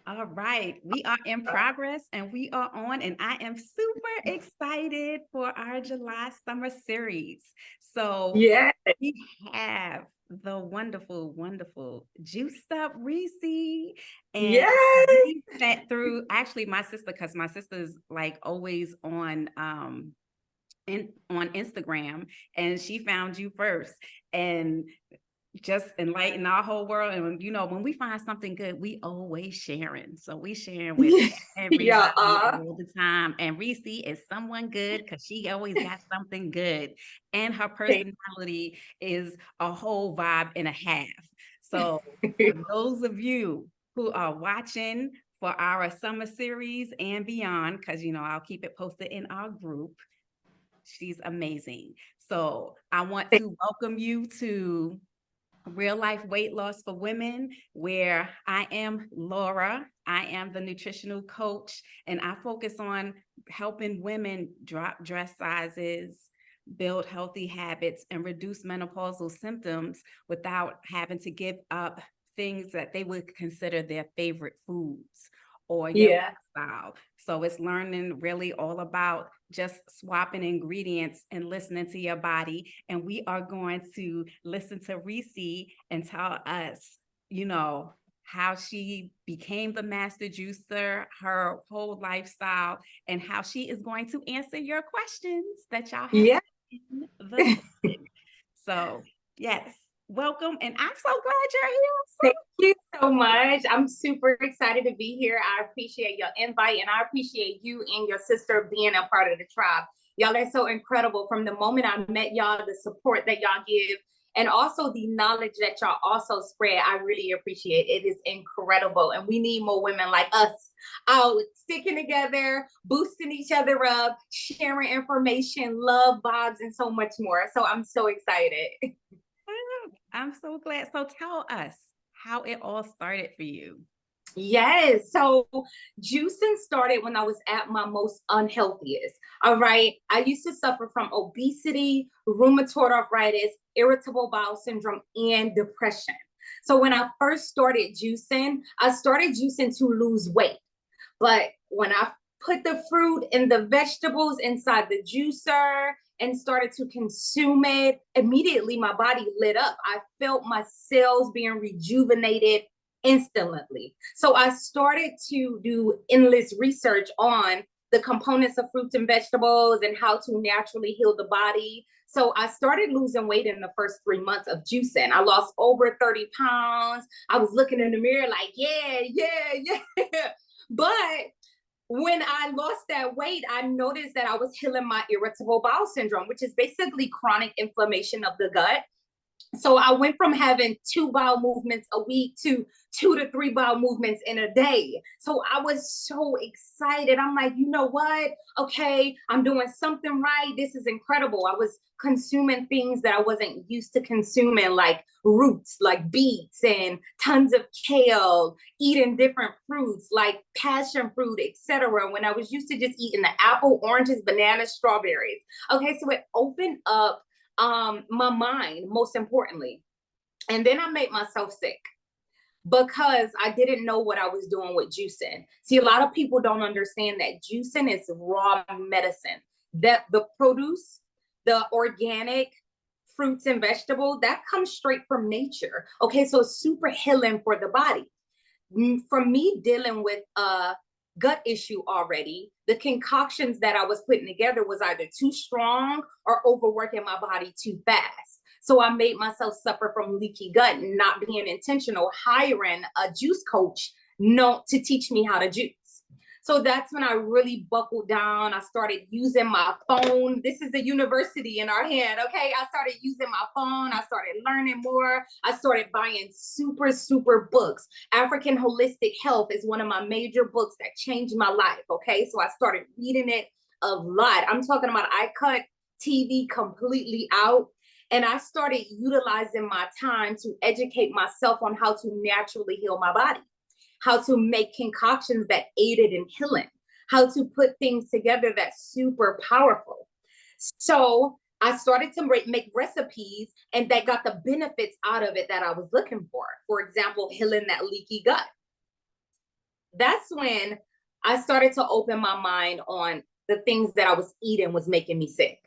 All right, we are in progress and we are on, and I am super excited for our July summer series. So Yeah. we have the wonderful, wonderful Juiced Up Reesy. And Yes. we sat through actually my sister, because my sister's like always on on Instagram, and she found you first. And just enlighten our whole world. And when we find something good, we always sharing. So we sharing with Yeah. everybody all the time. And Reese is someone good because she always got something good. And her personality is a whole vibe and a half. So for those of you who are watching for our summer series and beyond, because I'll keep it posted in our group. She's amazing. So I want to welcome you to Real Life Weight Loss for Women, where I am Laura. I am the nutritional coach, and I focus on helping women drop dress sizes, build healthy habits, and reduce menopausal symptoms without having to give up things that they would consider their favorite foods or your Yeah. lifestyle. So it's learning really all about just swapping ingredients and listening to your body. And we are going to listen to Ressy and tell us, how she became the master juicer, her whole lifestyle, and how she is going to answer your questions that y'all have Yeah. in the comment. So, yes, welcome. And I'm so glad you're here. Thank you so much. I'm super excited to be here. I appreciate your invite, and I appreciate you and your sister being a part of the tribe. Y'all are so incredible. From the moment I met y'all, the support that y'all give, and also the knowledge that y'all also spread, I really appreciate it. It is incredible. And we need more women like us out sticking together, boosting each other up, sharing information, love, vibes, and so much more. So I'm so excited. I'm so glad. So tell us how it all started for you. Yes. So juicing started when I was at my most unhealthiest. All right. I used to suffer from obesity, rheumatoid arthritis, irritable bowel syndrome, and depression. So when I first started juicing, I started juicing to lose weight. But when I put the fruit and the vegetables inside the juicer and started to consume it, immediately my body lit up. I felt my cells being rejuvenated instantly. So I started to do endless research on the components of fruits and vegetables and how to naturally heal the body. So I started losing weight in the first 3 months of juicing. I lost over 30 pounds. I was looking in the mirror like, yeah. But when I lost that weight, I noticed that I was healing my irritable bowel syndrome, which is basically chronic inflammation of the gut. So I went from having 2 bowel movements a week to 2 to 3 bowel movements in a day. So I was so excited. I'm like, you know what? Okay, I'm doing something right. This is incredible. I was consuming things that I wasn't used to consuming, like roots, like beets and tons of kale, eating different fruits like passion fruit, etc. When I was used to just eating the apple, oranges, bananas, strawberries. Okay, so it opened up my mind, most importantly. And then I made myself sick because I didn't know what I was doing with juicing. See, a lot of people don't understand that juicing is raw medicine. That the produce, the organic fruits and vegetables, that comes straight from nature. Okay, so it's super healing for the body. From me dealing with a gut issue already, the concoctions that I was putting together was either too strong or overworking my body too fast. So I made myself suffer from leaky gut and not being intentional, hiring a juice coach to teach me how to juice. So that's when I really buckled down. I started using my phone. This is the university in our hand, okay? I started using my phone. I started learning more. I started buying super books. African Holistic Health is one of my major books that changed my life, okay? So I started reading it a lot. I'm talking about I cut TV completely out. And I started utilizing my time to educate myself on how to naturally heal my body, how to make concoctions that aided in healing, how to put things together that's super powerful. So I started to make recipes and that got the benefits out of it that I was looking for. For example, healing that leaky gut. that's when I started to open my mind on the things that I was eating was making me sick.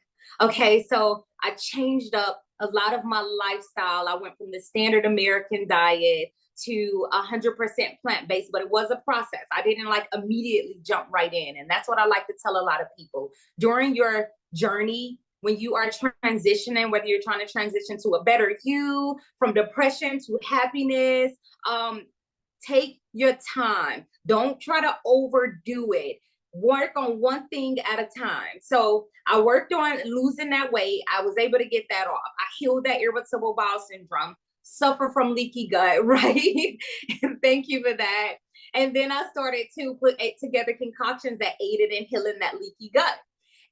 Okay, so I changed up a lot of my lifestyle. I went from the standard American diet to 100% plant-based, but it was a process. I didn't like immediately jump right in. And that's what I like to tell a lot of people. During your journey, when you are transitioning, whether you're trying to transition to a better you, from depression to happiness, take your time. Don't try to overdo it. Work on one thing at a time. So I worked on losing that weight. I was able to get that off. I healed that irritable bowel syndrome, suffer from leaky gut, right? And thank you for that. And then I started to put together concoctions that aided in healing that leaky gut.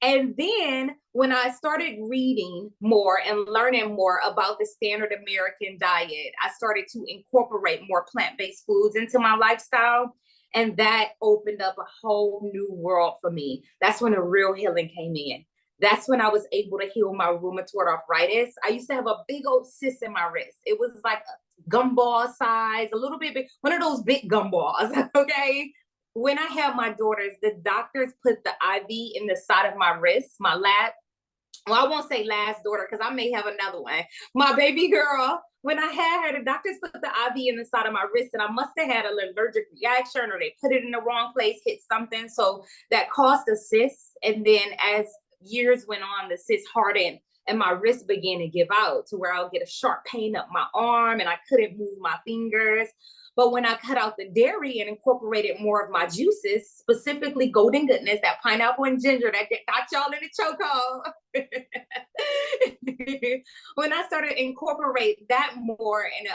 And then when I started reading more and learning more about the standard American diet, I started to incorporate more plant-based foods into my lifestyle. And that opened up a whole new world for me. That's when the real healing came in. That's when I was able to heal my rheumatoid arthritis. I used to have a big old cyst in my wrist. It was like a gumball size, a little bit big, one of those big gumballs, okay? When I had my daughters, the doctors put the IV in the side of my wrist, my lap. Well, I won't say last daughter because I may have another one. My baby girl, when I had her, the doctors put the IV in the side of my wrist, and I must have had an allergic reaction, or they put it in the wrong place, hit something. So that caused a cyst. And then as years went on, the cyst hardened and my wrist began to give out to where I'll get a sharp pain up my arm and I couldn't move my fingers. But when I cut out the dairy and incorporated more of my juices, specifically Golden Goodness, that pineapple and ginger that got y'all in the chokehold. When I started to incorporate that more and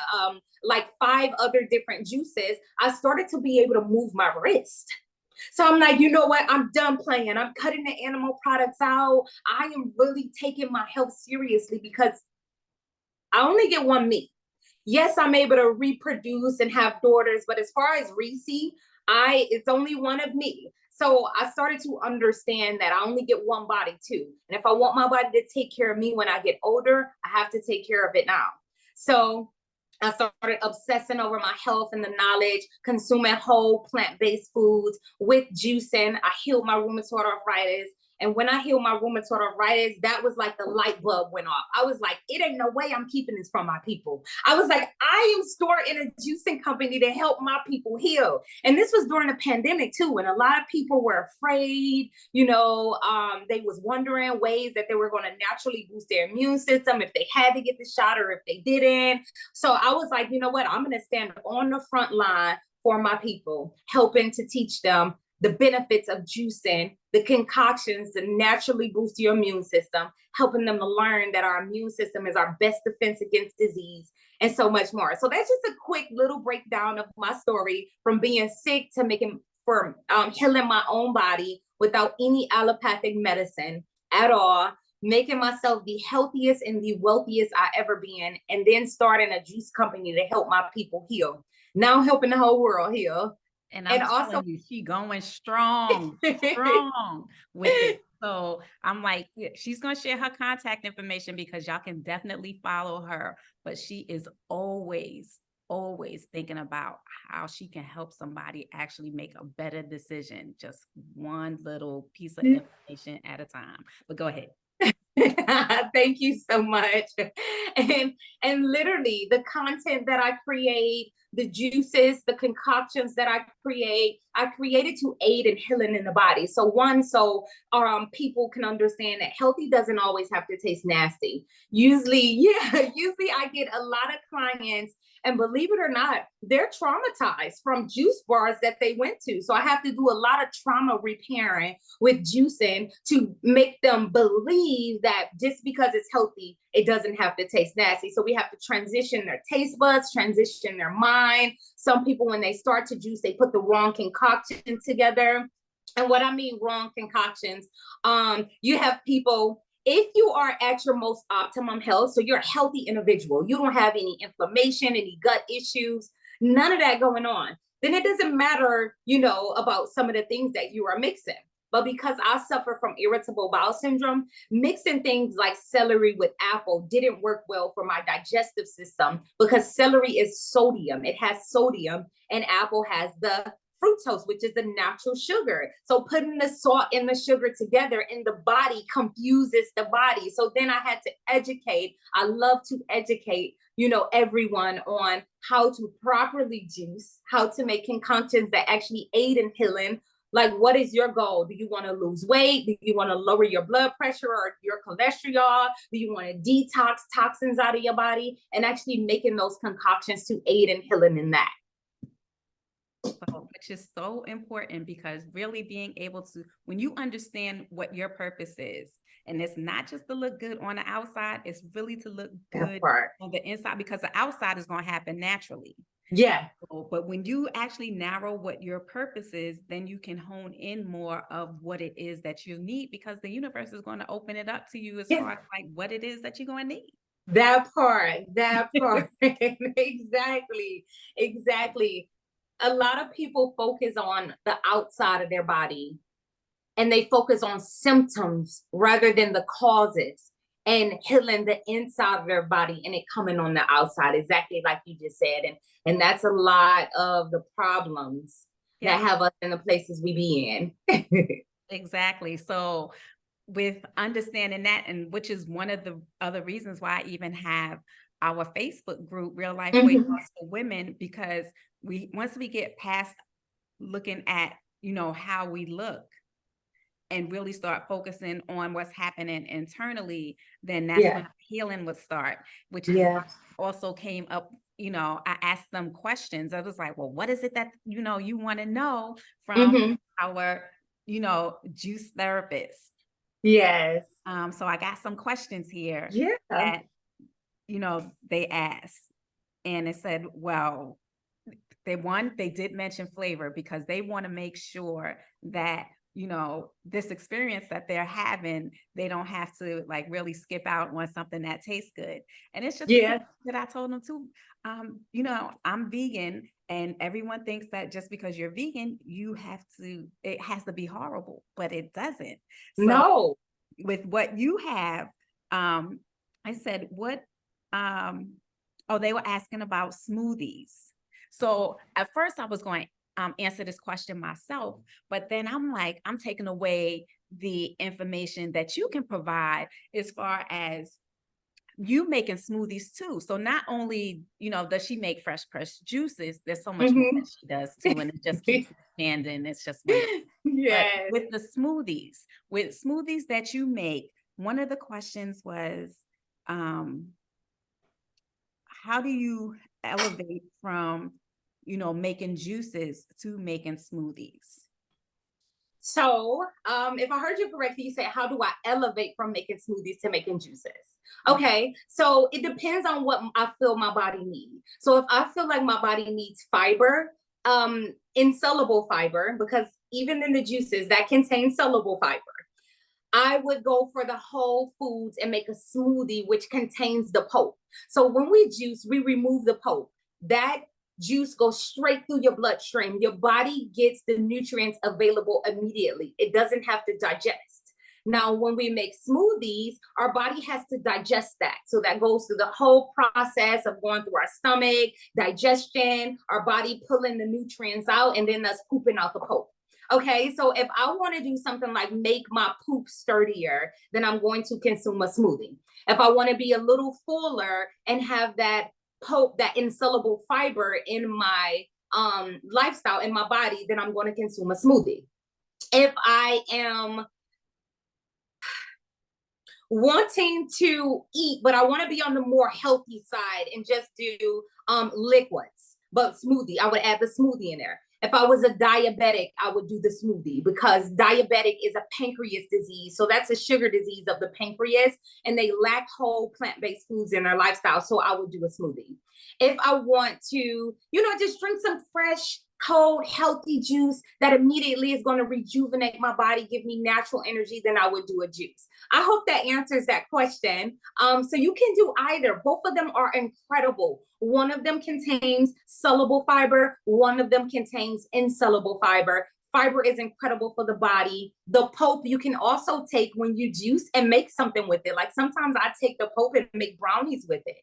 like 5 other different juices, I started to be able to move my wrist. So I'm like, you know what? I'm done playing. I'm cutting the animal products out. I am really taking my health seriously because I only get one me. Yes, I'm able to reproduce and have daughters, but as far as Ressy, it's only one of me. So I started to understand that I only get one body too. And if I want my body to take care of me when I get older, I have to take care of it now. So I started obsessing over my health and the knowledge, consuming whole plant-based foods with juicing. I healed my rheumatoid arthritis. And when I healed my rheumatoid arthritis, that was like the light bulb went off. I was like, it ain't no way I'm keeping this from my people. I was like, I am starting a juicing company to help my people heal. And this was during the pandemic too, when a lot of people were afraid, you know, they was wondering ways that they were going to naturally boost their immune system if they had to get the shot or if they didn't. So I was like, you know what, I'm going to stand on the front line for my people, helping to teach them the benefits of juicing, the concoctions to naturally boost your immune system, helping them to learn that our immune system is our best defense against disease, and so much more. So that's just a quick little breakdown of my story from being sick to healing my own body without any allopathic medicine at all, making myself the healthiest and the wealthiest I ever been, and then starting a juice company to help my people heal. Now helping the whole world heal. And I'm telling you, she going strong, strong with it. So I'm like, yeah, she's going to share her contact information because y'all can definitely follow her. But she is always, always thinking about how she can help somebody actually make a better decision. Just one little piece of information at a time. But go ahead. Thank you so much. And literally the content that I create, the juices, the concoctions that I created to aid in healing in the body. So people can understand that healthy doesn't always have to taste nasty. Usually I get a lot of clients, and believe it or not, they're traumatized from juice bars that they went to. So I have to do a lot of trauma repairing with juicing to make them believe that just because it's healthy, it doesn't have to taste nasty. So we have to transition their taste buds, transition their mind. Some people, when they start to juice, they put the wrong concoction together. And what I mean wrong concoctions, you have people, if you are at your most optimum health, so you're a healthy individual, you don't have any inflammation, any gut issues, none of that going on, then it doesn't matter, about some of the things that you are mixing. But because I suffer from irritable bowel syndrome, mixing things like celery with apple didn't work well for my digestive system because celery is sodium. It has sodium, and apple has the fructose, which is a natural sugar. So putting the salt and the sugar together in the body confuses the body. So then I had to educate. I love to educate, you know, everyone on how to properly juice, how to make concoctions that actually aid in healing. Like, what is your goal? Do you want to lose weight? Do you want to lower your blood pressure or your cholesterol? Do you want to detox toxins out of your body? And actually making those concoctions to aid in healing in that. So, which is so important, because really being able to, when you understand what your purpose is, and it's not just to look good on the outside, it's really to look good on the inside, because the outside is going to happen naturally. Yeah. So, but when you actually narrow what your purpose is, then you can hone in more of what it is that you need, because the universe is going to open it up to you as far as like what it is that you're going to need. That part. Exactly. A lot of people focus on the outside of their body, and they focus on symptoms rather than the causes, and healing the inside of their body and it coming on the outside, exactly like you just said. And that's a lot of the problems that have us in the places we be in. Exactly. So with understanding that, and which is one of the other reasons why I even have our Facebook group, Real Life Weight Loss for Women, because once we get past looking at, you know, how we look and really start focusing on what's happening internally, then that's when healing would start, which is also came up. You know, I asked them questions. I was like, well, what is it that, you know, you want to know from our, you know, juice therapist? Yes. So I got some questions here that, you know, they asked, and it said, well, they did mention flavor, because they want to make sure that, you know, this experience that they're having, they don't have to like really skip out on something that tastes good. And it's just that I told them too. You know, I'm vegan, and everyone thinks that just because you're vegan, it has to be horrible, but it doesn't. So with what you have, I said, what, they were asking about smoothies. So at first I was going to answer this question myself, but then I'm like, I'm taking away the information that you can provide as far as you making smoothies too. So not only, you know, does she make fresh pressed juices, there's so much more that she does too. And it just keeps expanding. It's just wonderful. But with the smoothies that you make, one of the questions was, how do you elevate from, you know, making juices to making smoothies? So if I heard you correctly, you said, how do I elevate from making smoothies to making juices? Okay, so it depends on what I feel my body needs. So if I feel like my body needs fiber, insoluble fiber, because even in the juices that contain soluble fiber, I would go for the whole foods and make a smoothie which contains the pulp. So when we juice, we remove the pulp. That juice goes straight through your bloodstream. Your body gets the nutrients available immediately. It doesn't have to digest. Now, when we make smoothies, our body has to digest that. So that goes through the whole process of going through our stomach, digestion, our body pulling the nutrients out, and then us pooping out the pulp. Okay, so if I want to do something like make my poop sturdier, then I'm going to consume a smoothie. If I want to be a little fuller and have that pulp, that insoluble fiber in my lifestyle, in my body, then I'm going to consume a smoothie. If I am wanting to eat, but I want to be on the more healthy side and just do liquids, but smoothie, I would add the smoothie in there. If I was a diabetic, I would do the smoothie, because diabetic is a pancreas disease. So that's a sugar disease of the pancreas, and they lack whole plant-based foods in their lifestyle. So I would do a smoothie. If I want to, you know, just drink some fresh, cold, healthy juice that immediately is going to rejuvenate my body, give me natural energy, then I would do a juice. I hope that answers that question. So you can do either. Both of them are incredible. One of them contains soluble fiber. One of them contains insoluble fiber. Fiber is incredible for the body. The pulp you can also take when you juice and make something with it. Like sometimes I take the pulp and make brownies with it.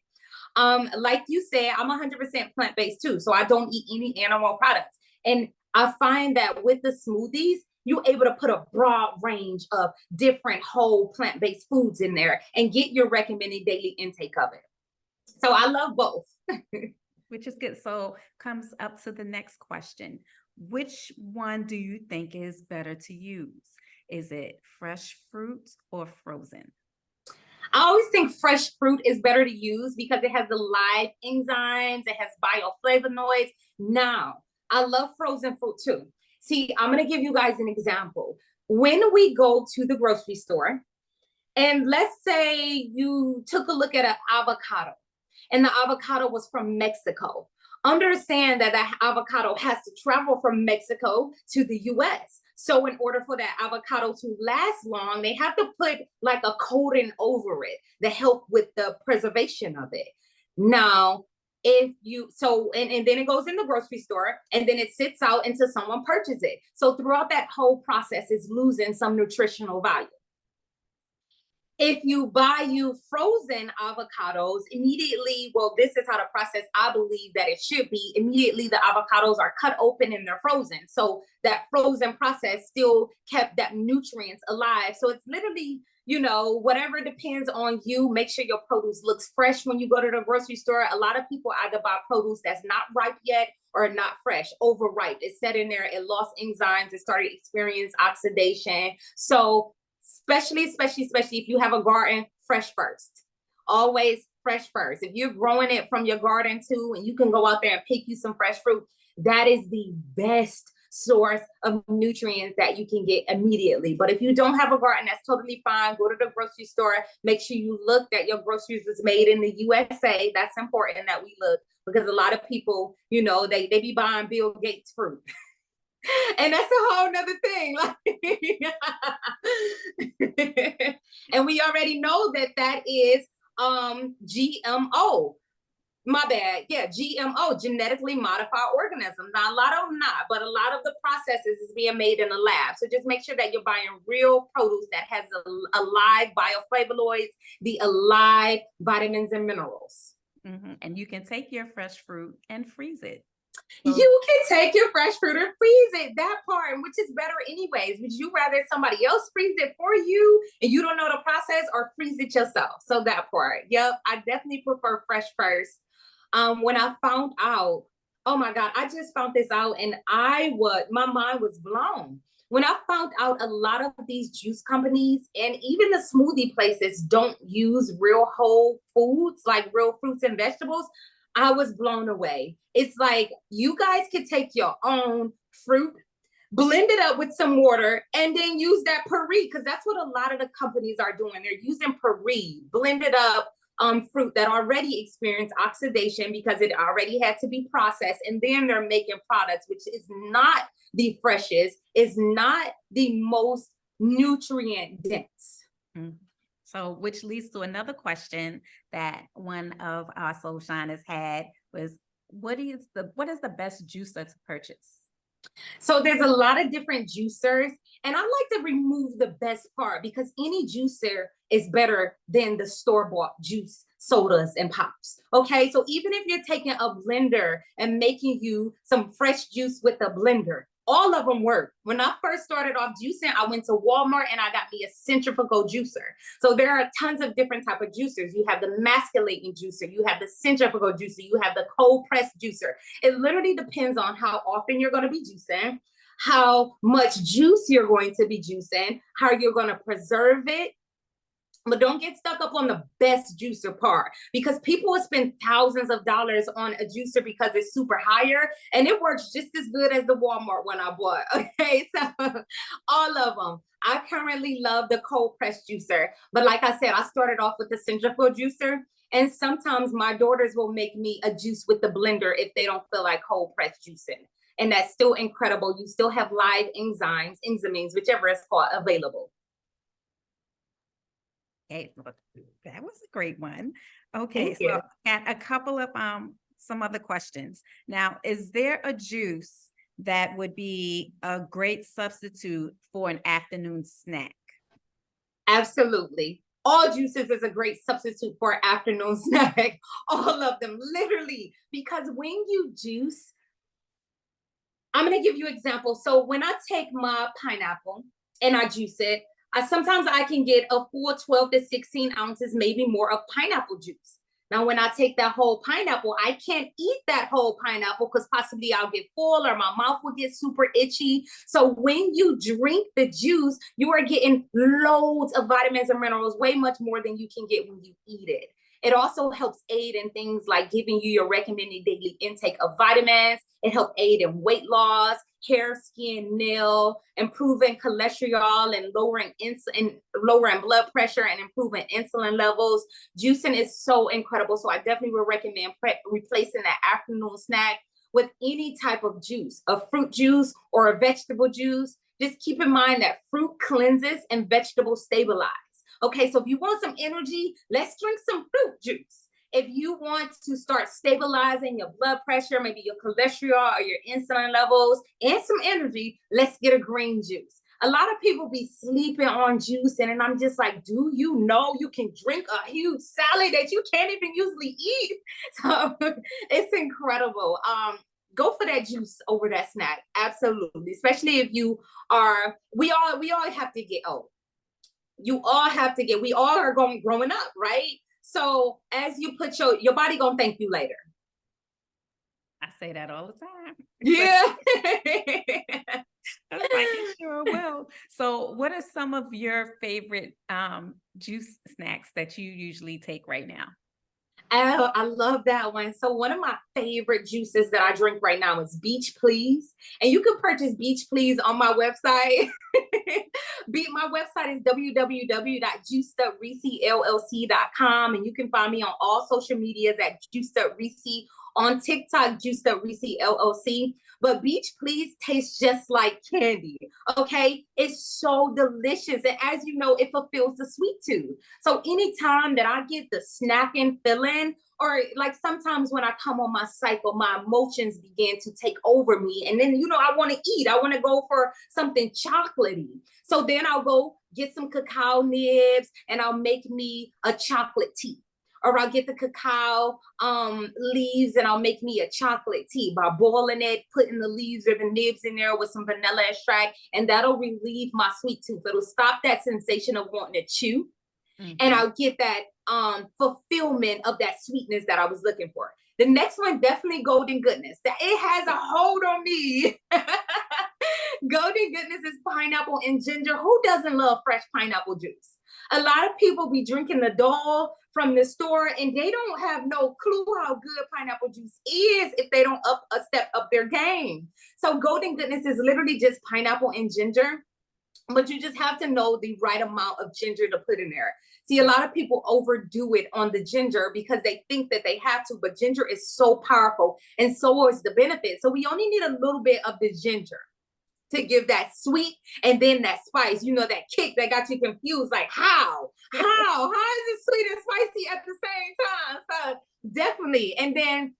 Like you said, I'm 100% plant-based too. So I don't eat any animal products. And I find that with the smoothies, you're able to put a broad range of different whole plant-based foods in there and get your recommended daily intake of it. So I love both. Which is good. So comes up to the next question. Which one do you think is better to use? Is it fresh fruit or frozen? I always think fresh fruit is better to use because it has the live enzymes, it has bioflavonoids. Now, I love frozen fruit too. See, I'm going to give you guys an example. When we go to the grocery store, and let's say you took a look at an avocado, and the avocado was from Mexico. Understand that that avocado has to travel from Mexico to the US. So in order for that avocado to last long, they have to put like a coating over it to help with the preservation of it. Now, if you and then it goes in the grocery store and then it sits out until someone purchases it. So throughout that whole process, it's losing some nutritional value. If you buy you frozen avocados, immediately, well, this is how the process I believe that it should be. Immediately, the avocados are cut open and they're frozen. So that frozen process still kept that nutrients alive. So it's literally, whatever depends on you. Make sure your produce looks fresh when you go to the grocery store. A lot of people either buy produce that's not ripe yet or not fresh, overripe. It's set in there, it lost enzymes, it started experiencing oxidation. So especially if you have a garden, fresh first. Always fresh first. If you're growing it from your garden too, and you can go out there and pick you some fresh fruit, that is the best source of nutrients that you can get immediately. But if you don't have a garden, that's totally fine. Go to the grocery store. Make sure you look that your groceries is made in the USA. That's important that we look, because a lot of people, they be buying Bill Gates fruit. And that's a whole nother thing. And we already know that is GMO. My bad. Yeah, GMO, genetically modified organisms. Now, a lot of them not, but a lot of the processes is being made in a lab. So just make sure that you're buying real produce that has alive bioflavonoids, the alive vitamins and minerals. Mm-hmm. And you can take your fresh fruit and freeze it. So you can take your fresh fruit and freeze it, that part, which is better anyways. Would you rather somebody else freeze it for you and you don't know the process, or freeze it yourself? So that part. Yep, I definitely prefer fresh first. When I found out, oh my God, I just found this out and my mind was blown. When I found out a lot of these juice companies and even the smoothie places don't use real whole foods, like real fruits and vegetables, I was blown away. It's like you guys could take your own fruit, blend it up with some water, and then use that puree, because that's what a lot of the companies are doing. They're using puree, blended up fruit that already experienced oxidation because it already had to be processed, and then they're making products which is not the freshest, is not the most nutrient dense. Mm-hmm. So, which leads to another question that one of our soul shiners had was, what is the best juicer to purchase? So there's a lot of different juicers, and I like to remove the best part, because any juicer is better than the store-bought juice sodas and pops. Okay, so even if you're taking a blender and making you some fresh juice with a blender, all of them work. When I first started off juicing, I went to Walmart and I got me a centrifugal juicer. So there are tons of different type of juicers. You have the masculating juicer, you have the centrifugal juicer, you have the cold press juicer. It literally depends on how often you're going to be juicing, how much juice you're going to be juicing, how you're going to preserve it. But don't get stuck up on the best juicer part, because people will spend thousands of dollars on a juicer because it's super higher and it works just as good as the Walmart one I bought. Okay, so all of them. I currently love the cold press juicer, but like I said, I started off with the centrifugal juicer, and sometimes my daughters will make me a juice with the blender if they don't feel like cold press juicing. And that's still incredible. You still have live enzymes, whichever is called, available. Okay, that was a great one. Okay, so I got a couple of some other questions. Now, is there a juice that would be a great substitute for an afternoon snack? Absolutely. All juices is a great substitute for an afternoon snack. All of them, literally, because when you juice, I'm going to give you an example. So when I take my pineapple and I juice it, sometimes I can get a full 12 to 16 ounces, maybe more, of pineapple juice. Now, when I take that whole pineapple, I can't eat that whole pineapple because possibly I'll get full or my mouth will get super itchy. So when you drink the juice, you are getting loads of vitamins and minerals, way much more than you can get when you eat it. It also helps aid in things like giving you your recommended daily intake of vitamins. It helps aid in weight loss, hair, skin, nail, improving cholesterol and lowering blood pressure and improving insulin levels. Juicing is so incredible. So I definitely would recommend replacing that afternoon snack with any type of juice, a fruit juice or a vegetable juice. Just keep in mind that fruit cleanses and vegetables stabilize. Okay, so if you want some energy, let's drink some fruit juice. If you want to start stabilizing your blood pressure, maybe your cholesterol or your insulin levels, and some energy, let's get a green juice. A lot of people be sleeping on juice, and I'm just like, do you know you can drink a huge salad that you can't even usually eat? So it's incredible. Go for that juice over that snack. Absolutely. Especially if you are, we all have to get old. We all are growing up, right? So as you put your body gonna thank you later. I say that all the time. Yeah. I was like, it sure will. So what are some of your favorite juice snacks that you usually take right now? Oh, I love that one. So one of my favorite juices that I drink right now is Beach Please. And you can purchase Beach Please on my website. My website is www.JuicedUpReesy.com. And you can find me on all social medias at JuicedUpReesy, on TikTok, JuicedUpReesy LLC. But Beach Please tastes just like candy. Okay, it's so delicious, and as you know, it fulfills the sweet tooth. So anytime that I get the snacking feeling, or like sometimes when I come on my cycle, my emotions begin to take over me, and then I want to eat. I want to go for something chocolatey. So then I'll go get some cacao nibs, and I'll make me a chocolate tea. Or I'll get the cacao leaves and I'll make me a chocolate tea by boiling it, putting the leaves or the nibs in there with some vanilla extract, and that'll relieve my sweet tooth. It'll stop that sensation of wanting to chew, and I'll get that fulfillment of that sweetness that I was looking for. The next one, definitely Golden Goodness. That it has a hold on me. Golden Goodness is pineapple and ginger. Who doesn't love fresh pineapple juice? A lot of people be drinking the Dole from the store, and they don't have no clue how good pineapple juice is if they don't step up their game. So Golden Goodness is literally just pineapple and ginger, but you just have to know the right amount of ginger to put in there. See, a lot of people overdo it on the ginger because they think that they have to, but ginger is so powerful, and so is the benefit. So we only need a little bit of the ginger to give that sweet and then that spice, that kick that got you confused. Like, how is it sweet and spicy at the same time? So definitely. And then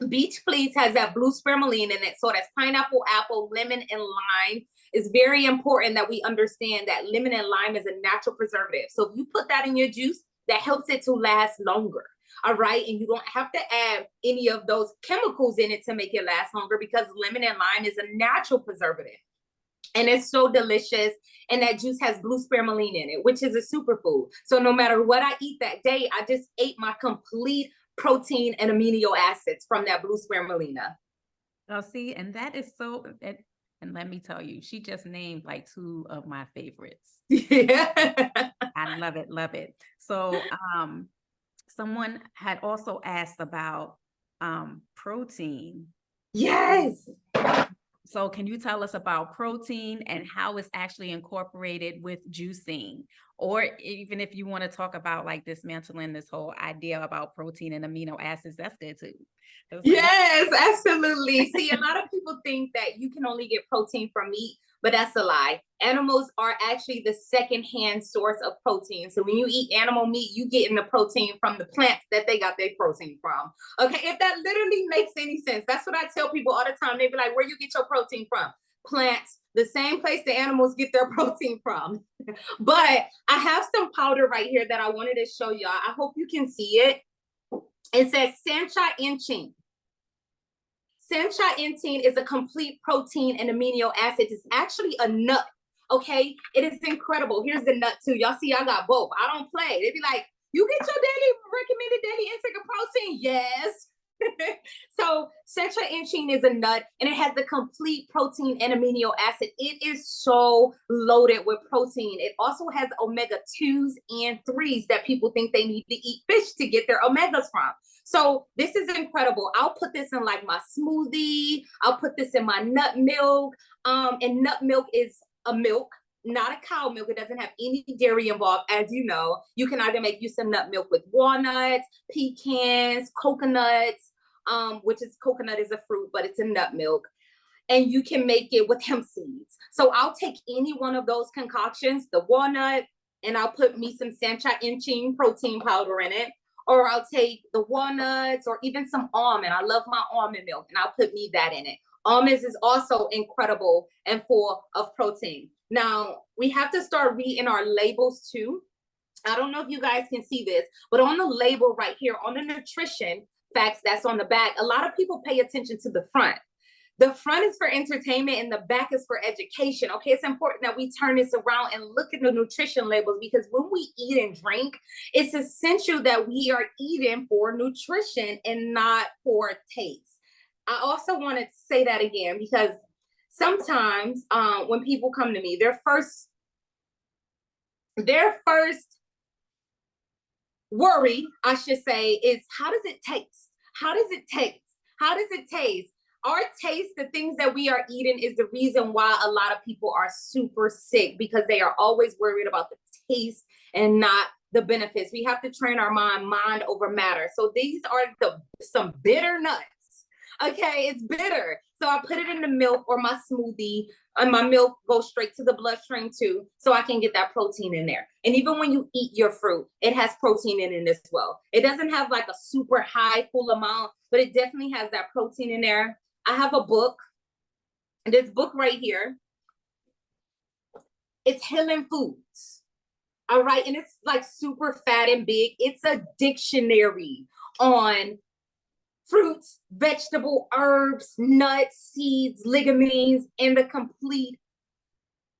Beach Please has that blue spirulina in it. So that's pineapple, apple, lemon, and lime. It's very important that we understand that lemon and lime is a natural preservative. So if you put that in your juice, that helps it to last longer. All right. And you don't have to add any of those chemicals in it to make it last longer, because lemon and lime is a natural preservative. And it's so delicious. And that juice has blue spirulina in it, which is a superfood. So no matter what I eat that day, I just ate my complete protein and amino acids from that blue spirulina. Oh, see, and that is so, and let me tell you, she just named like two of my favorites. Yeah. I love it, love it. So someone had also asked about protein. Yes. So can you tell us about protein and how it's actually incorporated with juicing? Or even if you want to talk about like dismantling this whole idea about protein and amino acids, that's good too. Yes, absolutely. See, a lot of people think that you can only get protein from meat, but that's a lie. Animals are actually the second-hand source of protein. So when you eat animal meat, you getting the protein from the plants that they got their protein from. Okay, if that literally makes any sense. That's what I tell people all the time. They be like, where you get your protein from? Plants, the same place the animals get their protein from. But I have some powder right here that I wanted to show y'all. I hope you can see it. It says Sancha Inching. Sanchai is a complete protein and amino acid. It's actually a nut. Okay, it is incredible. Here's the nut too. Y'all see, I got both. I don't play. They be like, "You get your recommended daily intake of protein?" Yes. So Sanchai is a nut, and it has the complete protein and amino acid. It is so loaded with protein. It also has omega-2s and 3s that people think they need to eat fish to get their omegas from. So this is incredible. I'll put this in like my smoothie. I'll put this in my nut milk. And nut milk is a milk, not a cow milk. It doesn't have any dairy involved, as you know. You can either make use of nut milk with walnuts, pecans, coconuts, which is coconut is a fruit, but it's a nut milk. And you can make it with hemp seeds. So I'll take any one of those concoctions, the walnut, and I'll put me some Sanchai protein powder in it. Or I'll take the walnuts or even some almond. I love my almond milk, and I'll put me that in it. Almonds is also incredible and full of protein. Now, we have to start reading our labels too. I don't know if you guys can see this, but on the label right here, on the nutrition facts that's on the back, a lot of people pay attention to the front. The front is for entertainment and the back is for education. Okay, it's important that we turn this around and look at the nutrition labels, because when we eat and drink, it's essential that we are eating for nutrition and not for taste. I also want to say that again, because sometimes when people come to me, their first worry, I should say, is how does it taste? How does it taste? How does it taste? Our taste, the things that we are eating, is the reason why a lot of people are super sick, because they are always worried about the taste and not the benefits. We have to train our mind over matter. So these are some bitter nuts. Okay, it's bitter. So I put it in the milk or my smoothie, and my milk goes straight to the bloodstream too, so I can get that protein in there. And even when you eat your fruit, it has protein in it as well. It doesn't have like a super high full amount, but it definitely has that protein in there. I have a book, this book right here. It's Healing Foods. All right, and it's like super fat and big. It's a dictionary on fruits, vegetable, herbs, nuts, seeds, ligamines, and the complete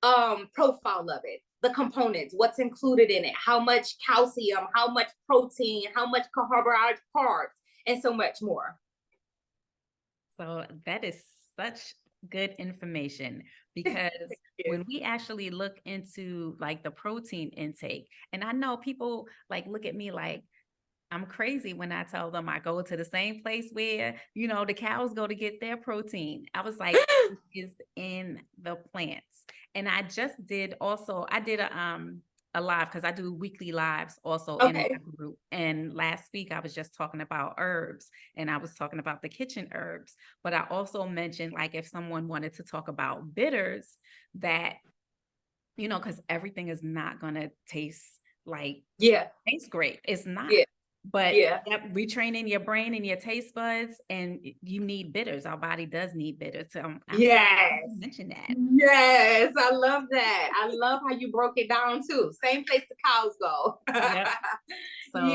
profile of it, the components, what's included in it, how much calcium, how much protein, how much carbohydrates, carbs, and so much more. So that is such good information, because when we actually look into like the protein intake, and I know people like look at me like I'm crazy when I tell them I go to the same place where, you know, the cows go to get their protein. I was like, is in the plants. And I just did also, I did a live, because I do weekly lives also in my group. And last week I was just talking about herbs, and I was talking about the kitchen herbs. But I also mentioned, like, if someone wanted to talk about bitters, that, you know, because everything is not going to taste like, tastes great. It's not. But retraining your brain and your taste buds, and you need bitters. Our body does need bitters. So I'm mention that. Yes, I love that. I love how you broke it down too. Same place the cows go. So,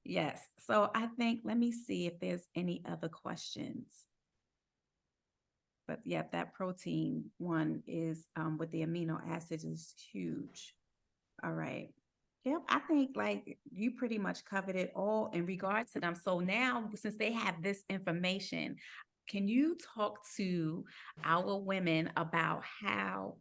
yes. So I think, let me see if there's any other questions. But yeah, that protein one is with the amino acids is huge. All right. Yep, I think like you pretty much covered it all in regards to them. So now, since they have this information, can you talk to our women about how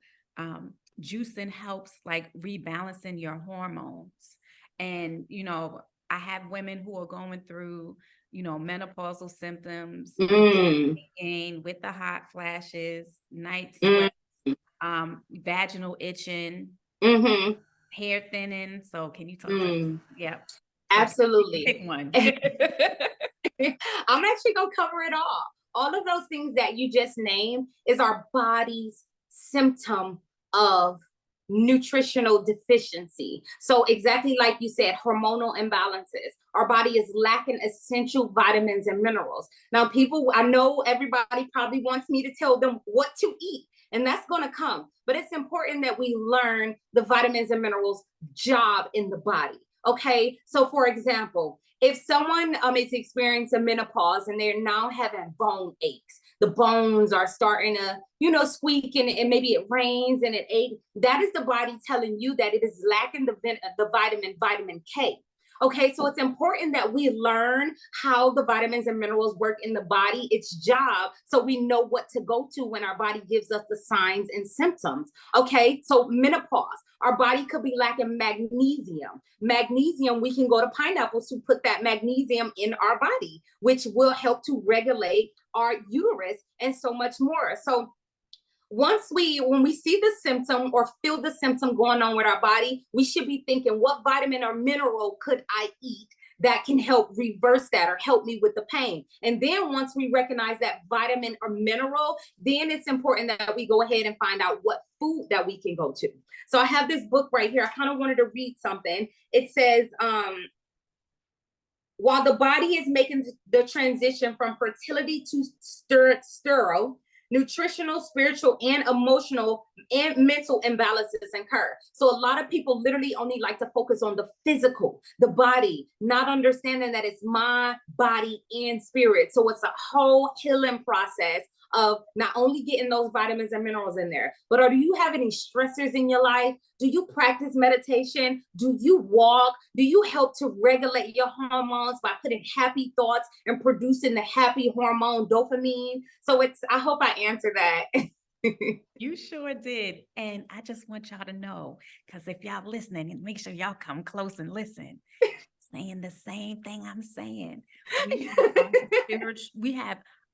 juicing helps like rebalancing your hormones? And, you know, I have women who are going through, you know, menopausal symptoms, gain with the hot flashes, night sweat, vaginal itching, hair thinning. So can you talk to absolutely. Pick one. I'm actually gonna cover it all of those things that you just named is our body's symptom of nutritional deficiency. So exactly like you said, hormonal imbalances. Our body is lacking essential vitamins and minerals. Now, people, I know everybody probably wants me to tell them what to eat, and that's going to come. But it's important that we learn the vitamins and minerals job in the body. Okay, so for example, If someone is experiencing menopause and they're now having bone aches, the bones are starting to, squeak, and maybe it rains and it aches, that is the body telling you that it is lacking the vitamin K. Okay, so it's important that we learn how the vitamins and minerals work in the body, its job, so we know what to go to when our body gives us the signs and symptoms. Okay, so menopause, our body could be lacking magnesium. Magnesium, we can go to pineapples to put that magnesium in our body, which will help to regulate our uterus and so much more. So when we see the symptom or feel the symptom going on with our body, we should be thinking, what vitamin or mineral could I eat that can help reverse that or help me with the pain? And then once we recognize that vitamin or mineral, then it's important that we go ahead and find out what food that we can go to. So I have this book right here. I kind of wanted to read something. It says, while the body is making the transition from fertility to sterile, nutritional, spiritual, and emotional and mental imbalances occur. So a lot of people literally only like to focus on the physical, the body, not understanding that it's my body and spirit. So it's a whole healing process of not only getting those vitamins and minerals in there, but do you have any stressors in your life? Do you practice meditation? Do you walk? Do you help to regulate your hormones by putting happy thoughts and producing the happy hormone dopamine? So I hope I answered that. You sure did. And I just want y'all to know, because if y'all listening, and make sure y'all come close and listen, saying the same thing I'm saying.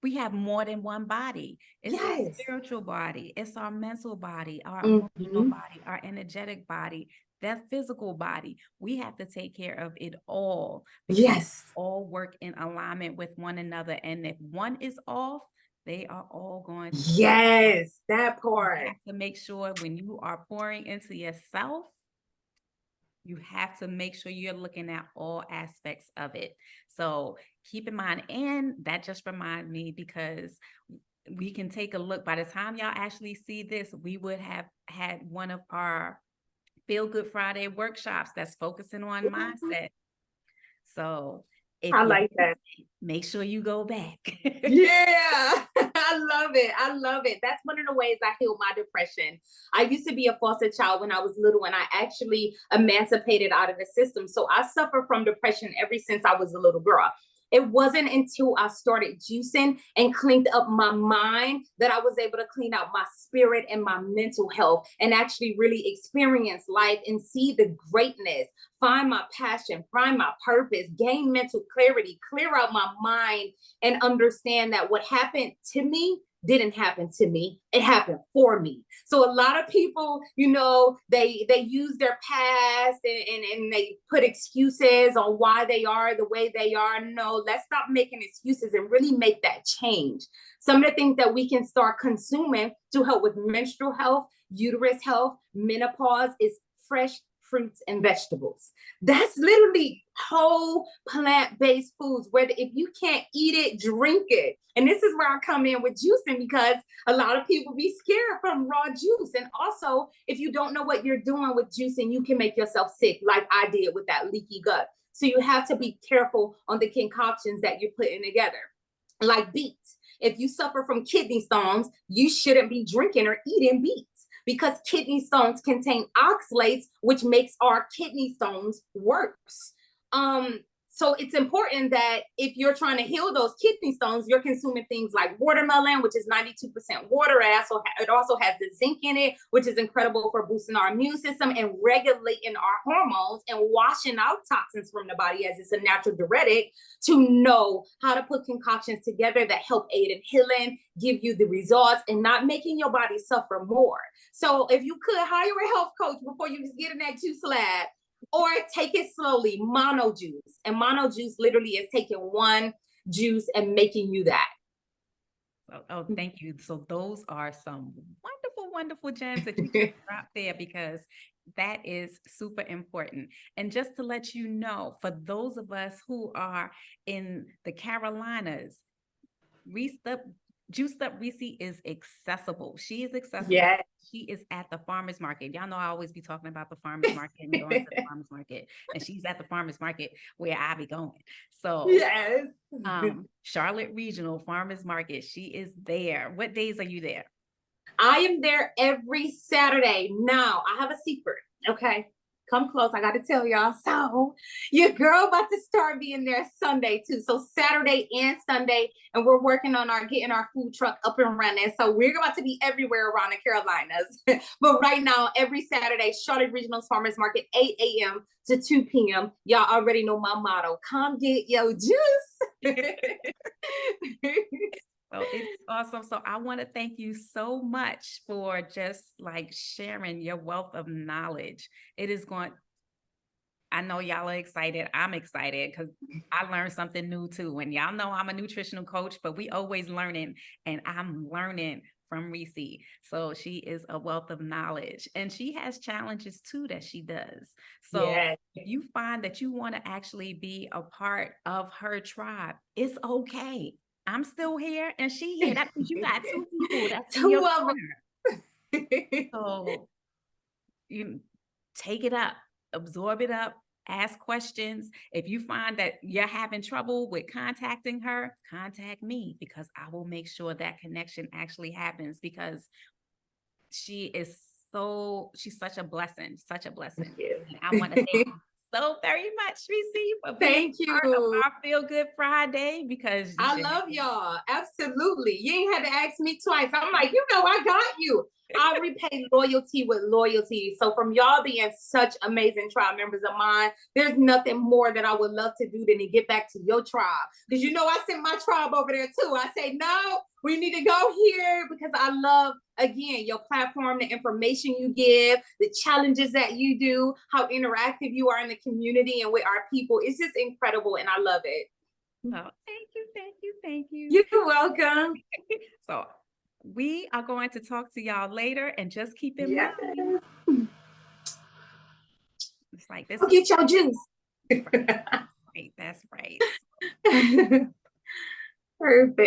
We have more than one body. It's our spiritual body, it's our mental body, our emotional body, our energetic body, that physical body. We have to take care of it all. Yes. All work in alignment with one another. And if one is off, they are all going to. Yes, that part. You have to make sure when you are pouring into yourself, you have to make sure you're looking at all aspects of it. So keep in mind, and that just reminds me, because we can take a look. By the time y'all actually see this, we would have had one of our Feel Good Friday workshops that's focusing on mindset. So if I like that. Make sure you go back. Yeah, I love it. I love it. That's one of the ways I healed my depression. I used to be a foster child when I was little, and I actually emancipated out of the system. So I suffer from depression ever since I was a little girl. It wasn't until I started juicing and cleaned up my mind that I was able to clean out my spirit and my mental health and actually really experience life and see the greatness, find my passion, find my purpose, gain mental clarity, clear out my mind, and understand that what happened to me didn't happen to me. It happened for me. So a lot of people, they use their past and they put excuses on why they are the way they are. No, let's stop making excuses and really make that change. Some of the things that we can start consuming to help with menstrual health, uterus health, menopause is fresh fruits and vegetables. That's literally whole plant-based foods, whether if you can't eat it, drink it. And this is where I come in with juicing, because a lot of people be scared from raw juice. And also, if you don't know what you're doing with juicing, you can make yourself sick, like I did with that leaky gut. So you have to be careful on the concoctions that you're putting together. Like beets. If you suffer from kidney stones, you shouldn't be drinking or eating beets, because kidney stones contain oxalates, which makes our kidney stones worse. So it's important that if you're trying to heal those kidney stones, you're consuming things like watermelon, which is 92% water. It also has the zinc in it, which is incredible for boosting our immune system and regulating our hormones and washing out toxins from the body, as it's a natural diuretic, to know how to put concoctions together that help aid in healing, give you the results, and not making your body suffer more. So if you could hire a health coach before you just get in that juice lab, or take it slowly, mono juice. And mono juice literally is taking one juice and making you that. Oh, thank you. So those are some wonderful, wonderful gems that you just dropped there, because that is super important. And just to let you know, for those of us who are in the Carolinas, Juiced Up Ressy is accessible. She is accessible. Yeah. She is at the farmer's market. Y'all know I always be talking about the farmer's market and going to the farmer's market. And she's at the farmer's market where I be going. So yes. Charlotte Regional Farmer's Market. She is there. What days are you there? I am there every Saturday. Now, I have a secret. Okay. Come close. I got to tell y'all. So, your girl about to start being there Sunday too. So, Saturday and Sunday. And we're working on getting our food truck up and running. So, we're about to be everywhere around the Carolinas. But right now, every Saturday, Charlotte Regional Farmers Market, 8 a.m. to 2 p.m. Y'all already know my motto. Come get your juice. Well, it's awesome. So I want to thank you so much for just like sharing your wealth of knowledge. It is going, I know y'all are excited. I'm excited because I learned something new too. And y'all know I'm a nutritional coach, but we always learning, and I'm learning from Ressy. So she is a wealth of knowledge, and she has challenges too that she does. So yes. if you find that you want to actually be a part of her tribe, it's okay. I'm still here and she here. That means you got two people that's in your corner. So you take it up, absorb it up, ask questions. If you find that you're having trouble with contacting her, contact me, because I will make sure that connection actually happens, because she's such a blessing, such a blessing. And I want to thank you so very much, Ressy, for being part of our Feel Good Friday, because I love y'all. Absolutely. You ain't had to ask me twice. I'm like, I got you. I repay loyalty with loyalty. So from y'all being such amazing tribe members of mine, there's nothing more that I would love to do than to get back to your tribe. Because I sent my tribe over there too. I say, no, we need to go here, because I love, again, your platform, the information you give, the challenges that you do, how interactive you are in the community and with our people. It's just incredible, and I love it. Oh, thank you, thank you, thank you. You're welcome. So we are going to talk to y'all later, and just keep in mind, it's like this. Get your juice. Right, that's right. Perfect.